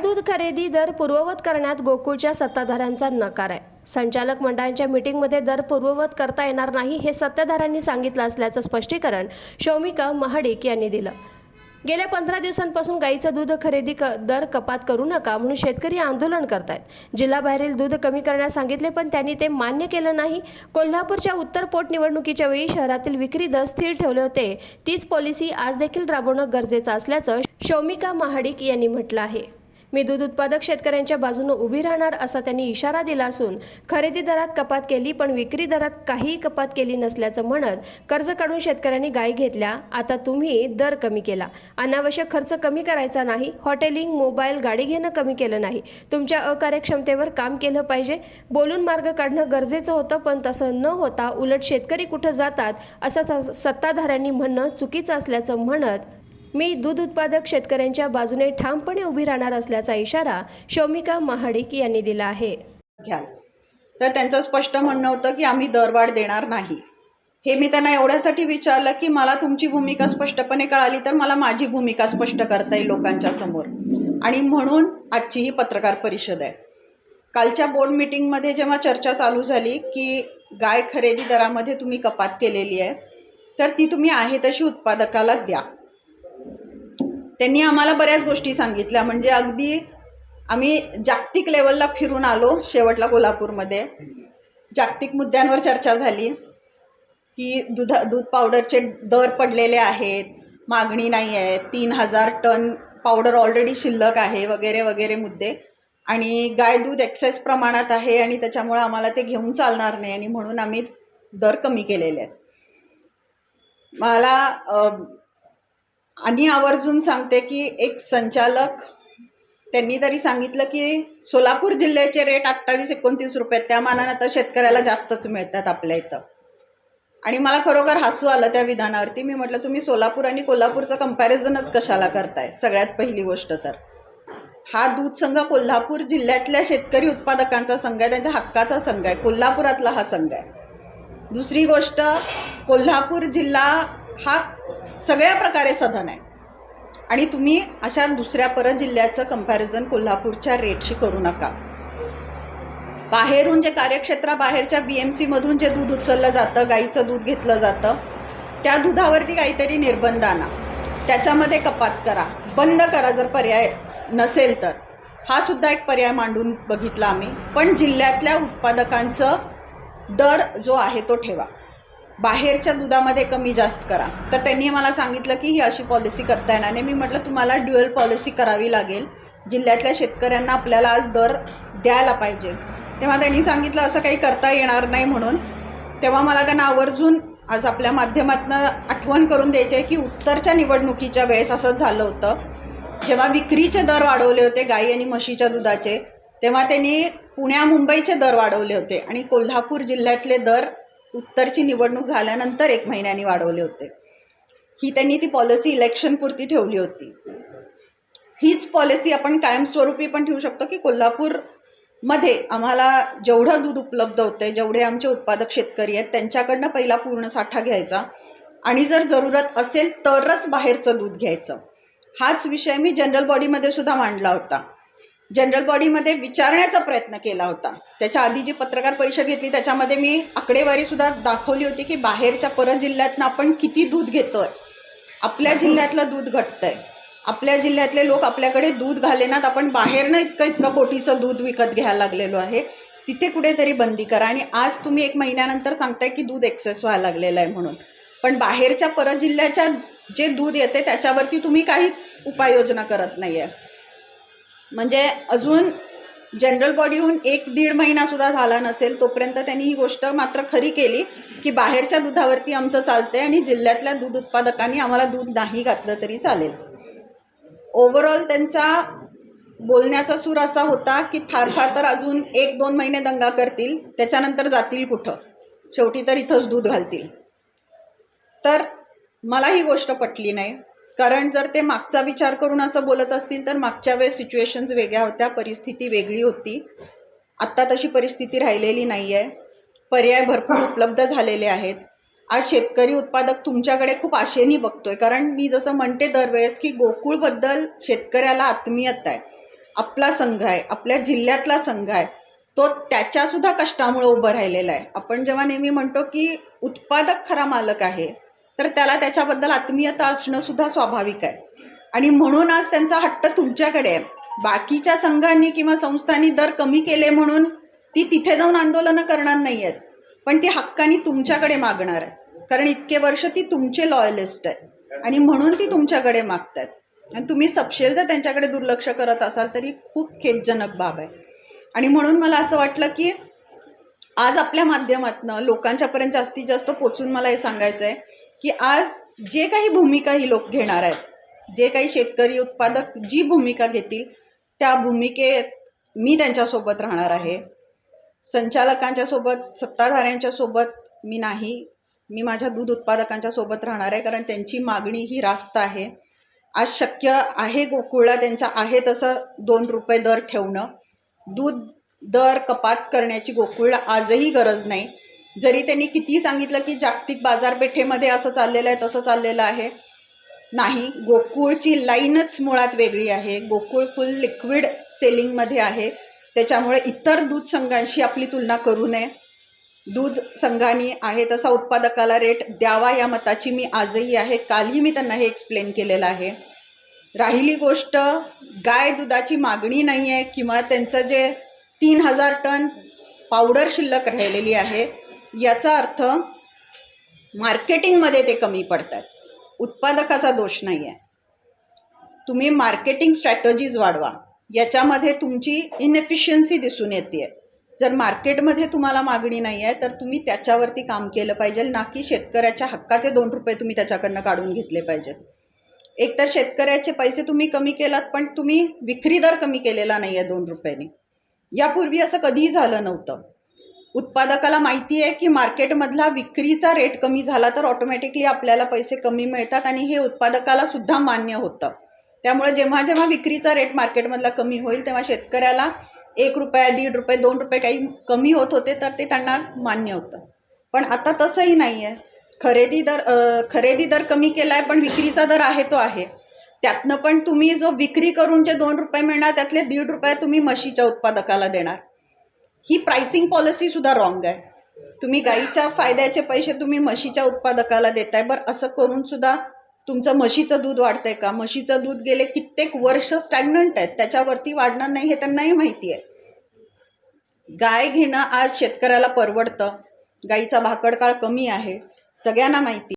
दूध खरेदी दर पूर्ववत करण्यात गोकुळच्या सत्ताधाऱ्यांचा नकार आहे। संचालक मंडळाच्या मीटिंगमध्ये दर पूर्ववत करता येणार नाही हे सत्ताधाऱ्यांनी सांगितलं असल्याचं स्पष्टीकरण शौमिका महाडिक यांनी दिलं। गेल्या 15 दिवसांपासून गाईचं दूध खरेदी दर कपात करू नका म्हणून शेतकरी आंदोलन करतायत। जिल्ह्याबाहेरील दूध कमी करण्यास सांगितले पण त्यांनी ते मान्य केलं नाही। कोल्हापूरच्या उत्तर पोटनिवडणुकीच्या वेळी शहरातील विक्री दर स्थिर ठेवले होते, तीच पॉलिसी आज देखील राबवणं गरजेचं असल्याचं शौमिका महाडिक यांनी म्हटलं आहे। मी दूध उत्पादक शेतकऱ्यांच्या बाजूने उभी राहणार असा त्यांनी इशारा दिला असून खरेदी दरात कपात केली पण विक्री दरात काहीही कपात केली नसल्याचं म्हणत कर्ज काढून शेतकऱ्यांनी गाय घेतल्या, आता तुम्ही दर कमी केला, अनावश्यक खर्च कमी करायचा नाही, हॉटेलिंग, मोबाईल, गाडी घेणं कमी केलं नाही, तुमच्या अकार्यक्षमतेवर काम केलं पाहिजे, बोलून मार्ग काढणं गरजेचं होतं पण तसं न होता उलट शेतकरी कुठं जातात असं सत्ताधाऱ्यांनी म्हणणं चुकीचं असल्याचं म्हणत मी दूध उत्पादक शेतकऱ्यांच्या बाजूने ठामपणे उभी राहणार असल्याचा इशारा शौमिका महाडिक यांनी दिला आहे। तर त्यांचं स्पष्ट म्हणणं होतं की आम्ही दरवाढ देणार नाही। हे मी त्यांना एवढ्यासाठी विचारलं की मला तुमची भूमिका स्पष्टपणे कळाली तर मला माझी भूमिका स्पष्ट करता येईल लोकांच्या समोर, आणि म्हणून आजची ही पत्रकार परिषद आहे। कालच्या बोर्ड मीटिंगमध्ये जेव्हा चर्चा चालू झाली की गाय खरेदी दरामध्ये तुम्ही कपात केलेली आहे तर ती तुम्ही आहे तशी उत्पादकाला द्या। त्यांनी आम्हाला बऱ्याच गोष्टी सांगितल्या, म्हणजे अगदी आम्ही जागतिक लेवलला फिरून आलो। शेवटला कोल्हापूरमध्ये जागतिक मुद्द्यांवर चर्चा झाली की दूध पावडरचे दर पडलेले आहेत, मागणी नाही आहे, 3000 टन पावडर ऑलरेडी शिल्लक आहे वगैरे वगैरे मुद्दे, आणि गाय दूध एक्सेस प्रमाणात आहे आणि त्याच्यामुळे आम्हाला ते घेऊन चालणार नाही आणि म्हणून आम्ही दर कमी केलेले आहेत। मला आणि आवर्जून सांगते की एक संचालक त्यांनी तरी सांगितलं की सोलापूर जिल्ह्याचे रेट 28-29 रुपये आहेत, त्या मानानं आता शेतकऱ्याला जास्तच मिळतात आपल्या इथं, आणि मला खरोखर हसू आलं त्या विधानावरती। मी म्हटलं तुम्ही सोलापूर आणि कोल्हापूरचं कंपॅरिझनच कशाला करताय? सगळ्यात पहिली गोष्ट तर हा दूध संघ कोल्हापूर जिल्ह्यातल्या शेतकरी उत्पादकांचा संघ आहे, त्यांच्या हक्काचा संघ आहे, कोल्हापुरातला हा संघ आहे। दुसरी गोष्ट, कोल्हापूर जिल्हा हा सगळ्या प्रकारे सधन आहे आणि तुम्ही अशा दुसऱ्या परत जिल्ह्याचं कंपॅरिझन कोल्हापूरच्या रेटशी करू नका। बाहेरून जे कार्यक्षेत्राबाहेरच्या BMC मधून जे दूध उचललं जातं, गाईचं दूध घेतलं जातं, त्या दुधावरती काहीतरी निर्बंध आणा, त्याच्यामध्ये कपात करा, बंद करा जर पर्याय नसेल तर। हा सुद्धा एक पर्याय मांडून बघितला आम्ही, पण जिल्ह्यातल्या उत्पादकांचं दर जो आहे तो ठेवा, बाहेरच्या दुधामध्ये कमी जास्त करा। तर त्यांनी मला सांगितलं की ही अशी पॉलिसी करता येणार नाही। मी म्हटलं तुम्हाला ड्युअल पॉलिसी करावी लागेल, जिल्ह्यातल्या शेतकऱ्यांना आपल्याला आज दर द्यायला पाहिजे। तेव्हा त्यांनी सांगितलं असं काही करता येणार नाही म्हणून। तेव्हा मला त्यांना आवर्जून आज आपल्या माध्यमातून आठवण करून द्यायची आहे की उत्तरच्या निवडणुकीच्या वेळेस असंच झालं होतं, जेव्हा विक्रीचे दर वाढवले होते गाई आणि म्हशीच्या दुधाचे, तेव्हा त्यांनी पुण्या मुंबईचे दर वाढवले होते आणि कोल्हापूर जिल्ह्यातले दर उत्तरची निवडणूक झाल्यानंतर 1 महिन्याने वाढवले होते। ही त्यांनी ती पॉलिसी इलेक्शनपुरती ठेवली होती। हीच पॉलिसी आपण कायमस्वरूपी पण ठेवू शकतो की कोल्हापूरमध्ये आम्हाला जेवढं दूध उपलब्ध होते, जेवढे आमचे उत्पादक शेतकरी आहेत त्यांच्याकडनं पहिला पूर्ण साठा घ्यायचा आणि जर जरूरत असेल तरच बाहेरचं दूध घ्यायचं। हाच विषय मी जनरल बॉडीमध्ये सुद्धा मांडला होता, जनरल बॉडीमध्ये विचारण्याचा प्रयत्न केला होता। त्याच्या आधी जी पत्रकार परिषद घेतली त्याच्यामध्ये मी आकडेवारी सुद्धा दाखवली होती की बाहेरच्या परत जिल्ह्यातनं आपण किती दूध घेतोय, आपल्या जिल्ह्यातलं दूध घटतंय, आपल्या जिल्ह्यातले लोक आपल्याकडे दूध घालेनात, आपण बाहेरनं इतकं कोटीचं दूध विकत घ्यायला लागलेलो आहे, तिथे कुठेतरी बंदी करा। आणि आज तुम्ही 1 महिन्यानंतर सांगताय की दूध एक्सेस व्हायला लागलेलं आहे म्हणून, पण बाहेरच्या परत जिल्ह्याच्या जे दूध येते त्याच्यावरती तुम्ही काहीच उपाययोजना करत नाही आहे। म्हणजे अजून जनरल बॉडीहून 1-1.5 महिनासुद्धा झाला नसेल तोपर्यंत त्यांनी ही गोष्ट मात्र खरी केली की बाहेरच्या दुधावरती आमचं चालतंय आणि जिल्ह्यातल्या दूध उत्पादकांनी आम्हाला दूध नाही घातलं तरी चालेल। ओव्हरऑल त्यांचा बोलण्याचा सूर असा होता की फार फार तर अजून 1-2 महिने दंगा करतील, त्याच्यानंतर जातील कुठं, शेवटी तर इथंच दूध घालतील। तर मला ही गोष्ट पटली नाही, कारण जर ते मागचा विचार करून असं बोलत असतील तर मागच्या वेळेस सिच्युएशन्स वेगळ्या होत्या, परिस्थिती वेगळी होती, आत्ता तशी परिस्थिती राहिलेली नाही आहे, पर्याय भरपूर उपलब्ध झालेले आहेत। आज शेतकरी उत्पादक तुमच्याकडे खूप आशेने बघतोय, कारण मी जसं म्हणते दरवेळेस की गोकुळबद्दल शेतकऱ्याला आत्मीयता आहे। आपला संघ आहे, आपल्या जिल्ह्यातला संघ आहे, तो त्याच्यासुद्धा कष्टामुळे उभं राहिलेला आहे. आपण जेव्हा नेहमी म्हणतो की उत्पादक खरा मालक आहे, तर त्याला त्याच्याबद्दल आत्मीयता असणं सुद्धा स्वाभाविक आहे. आणि म्हणून आज त्यांचा हट्ट तुमच्याकडे आहे. बाकीच्या संघांनी किंवा संस्थांनी दर कमी केले म्हणून ती तिथे जाऊन आंदोलनं करणार नाही आहेत, पण ती हक्कानी तुमच्याकडे मागणार आहे. कारण इतके वर्ष ती तुमचे लॉयलिस्ट आहेत आणि म्हणून ती तुमच्याकडे मागतात. आणि तुम्ही सपशेल जर त्यांच्याकडे दुर्लक्ष करत असाल तरी खूप खेदजनक बाब आहे. आणि म्हणून मला असं वाटलं की आज आपल्या माध्यमातनं लोकांच्यापर्यंत जास्तीत जास्त पोचून मला हे सांगायचं आहे की आज जे काही भूमिका ही लोक घेणार आहेत, जे काही शेतकरी उत्पादक जी भूमिका घेतील त्या भूमिकेत मी त्यांच्यासोबत राहणार आहे. संचालकांच्या सोबत, सत्ताधाऱ्यांच्या सोबत मी नाही, मी माझ्या दूध उत्पादकांच्या सोबत राहणार आहे. कारण त्यांची मागणी ही रास्त आहे. आज शक्य आहे गोकुळला त्यांचा आहे तसं 2 रुपये दर ठेवणं. दूध दर कपात करण्याची गोकुळला आजही गरज नाही. जरी त्यांनी किती सांगितलं की जागतिक बाजारपेठेमध्ये असं चाललेलं आहे तसं चाललेलं आहे, नाही. गोकुळची लाईनच मुळात वेगळी आहे. गोकुळ फुल लिक्विड सेलिंगमध्ये आहे. त्याच्यामुळे इतर दूध संघांशी आपली तुलना करू नये. दूध संघाने आहे तसा उत्पादकाला रेट द्यावा या मताची मी आजही आहे. कालही मी त्यांना हे एक्सप्लेन केलेलं आहे. राहिली गोष्ट गाय दुधाची मागणी नाही आहे किंवा त्यांचं जे 3000 टन पावडर शिल्लक राहिलेली आहे, याचा अर्थ मार्केटिंगमध्ये ते कमी पडतात. उत्पादकाचा दोष नाही आहे. तुम्ही मार्केटिंग स्ट्रॅटजीज वाढवा. याच्यामध्ये तुमची इनएफिशियन्सी दिसून येते. जर मार्केटमध्ये तुम्हाला मागणी नाही आहे तर तुम्ही त्याच्यावरती काम केलं पाहिजे, ना की शेतकऱ्याच्या हक्काचे 2 रुपये तुम्ही त्याच्याकडनं काढून घेतले पाहिजेत. एकतर शेतकऱ्याचे पैसे तुम्ही कमी केलात, पण तुम्ही विक्री दर कमी केलेला नाही आहे 2 रुपयांनी. यापूर्वी असं कधीही झालं नव्हतं. उत्पादकाला माहिती आहे की मार्केटमधला विक्रीचा रेट कमी झाला तर ऑटोमॅटिकली आपल्याला पैसे कमी मिळतात आणि हे उत्पादकाला सुद्धा मान्य होतं. त्यामुळे जेव्हा जेव्हा विक्रीचा रेट मार्केटमधला कमी होईल तेव्हा शेतकऱ्याला 1 रुपया, 1.5 रुपये, 2 रुपये काही कमी होत होते तर ते त्यांना मान्य होतं. पण आता तसंही नाही आहे. खरेदी दर कमी केला आहे पण विक्रीचा दर आहे तो आहे. त्यातनं पण तुम्ही जो विक्री करून जे 2 रुपये मिळणार त्यातले 1.5 रुपये तुम्ही म्हशीच्या उत्पादकाला देणार. ही प्राइसिंग पॉलिसीसुद्धा रॉंग आहे. तुम्ही गाईच्या फायद्याचे पैसे तुम्ही म्हशीच्या उत्पादकाला देताय. बरं, असं करूनसुद्धा तुमचं म्हशीचं दूध वाढतंय का? म्हशीचं दूध गेले कित्येक वर्ष स्टॅग्नंट आहेत, त्याच्यावरती वाढणार नाही हे त्यांनाही माहिती आहे. गाय घेणं आज शेतकऱ्याला परवडतं. गाईचा भाकडकाळ कमी आहे, सगळ्यांना माहिती.